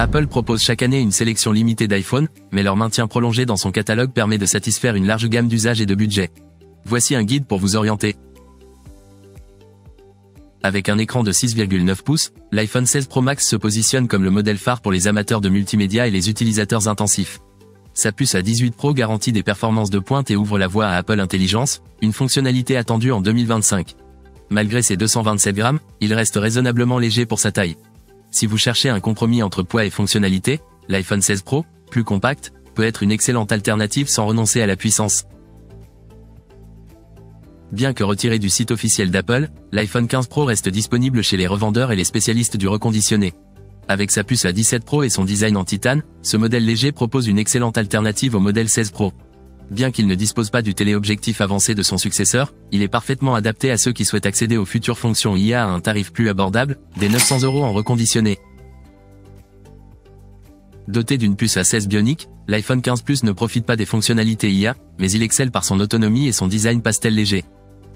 Apple propose chaque année une sélection limitée d'iPhone, mais leur maintien prolongé dans son catalogue permet de satisfaire une large gamme d'usages et de budgets. Voici un guide pour vous orienter. Avec un écran de 6,9 pouces, l'iPhone 16 Pro Max se positionne comme le modèle phare pour les amateurs de multimédia et les utilisateurs intensifs. Sa puce A18 Pro garantit des performances de pointe et ouvre la voie à Apple Intelligence, une fonctionnalité attendue en 2025. Malgré ses 227 grammes, il reste raisonnablement léger pour sa taille. Si vous cherchez un compromis entre poids et fonctionnalité, l'iPhone 16 Pro, plus compact, peut être une excellente alternative sans renoncer à la puissance. Bien que retiré du site officiel d'Apple, l'iPhone 15 Pro reste disponible chez les revendeurs et les spécialistes du reconditionné. Avec sa puce A17 Pro et son design en titane, ce modèle léger propose une excellente alternative au modèle 16 Pro. Bien qu'il ne dispose pas du téléobjectif avancé de son successeur, il est parfaitement adapté à ceux qui souhaitent accéder aux futures fonctions IA à un tarif plus abordable, des 900 € en reconditionné. Doté d'une puce A16 Bionic, l'iPhone 15 Plus ne profite pas des fonctionnalités IA, mais il excelle par son autonomie et son design pastel léger.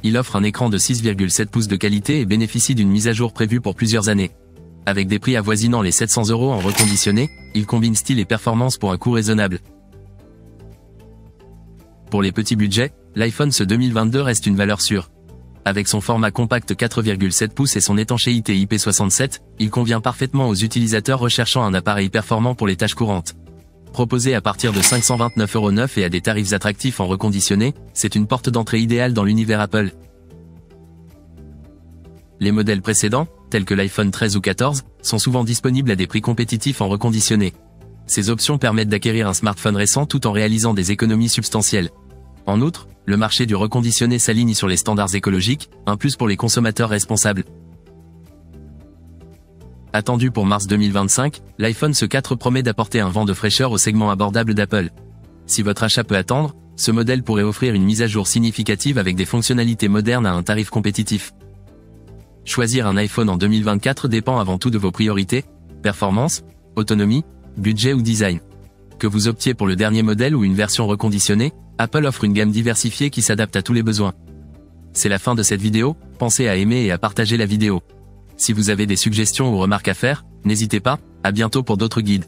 Il offre un écran de 6,7 pouces de qualité et bénéficie d'une mise à jour prévue pour plusieurs années. Avec des prix avoisinant les 700 € en reconditionné, il combine style et performance pour un coût raisonnable. Pour les petits budgets, l'iPhone SE 2022 reste une valeur sûre. Avec son format compact 4,7 pouces et son étanchéité IP67, il convient parfaitement aux utilisateurs recherchant un appareil performant pour les tâches courantes. Proposé à partir de 529,9 € et à des tarifs attractifs en reconditionné, c'est une porte d'entrée idéale dans l'univers Apple. Les modèles précédents, tels que l'iPhone 13 ou 14, sont souvent disponibles à des prix compétitifs en reconditionné. Ces options permettent d'acquérir un smartphone récent tout en réalisant des économies substantielles. En outre, le marché du reconditionné s'aligne sur les standards écologiques, un plus pour les consommateurs responsables. Attendu pour mars 2025, l'iPhone SE 4 promet d'apporter un vent de fraîcheur au segment abordable d'Apple. Si votre achat peut attendre, ce modèle pourrait offrir une mise à jour significative avec des fonctionnalités modernes à un tarif compétitif. Choisir un iPhone en 2024 dépend avant tout de vos priorités, performance, autonomie, budget ou design. Que vous optiez pour le dernier modèle ou une version reconditionnée, Apple offre une gamme diversifiée qui s'adapte à tous les besoins. C'est la fin de cette vidéo, pensez à aimer et à partager la vidéo. Si vous avez des suggestions ou remarques à faire, n'hésitez pas, à bientôt pour d'autres guides.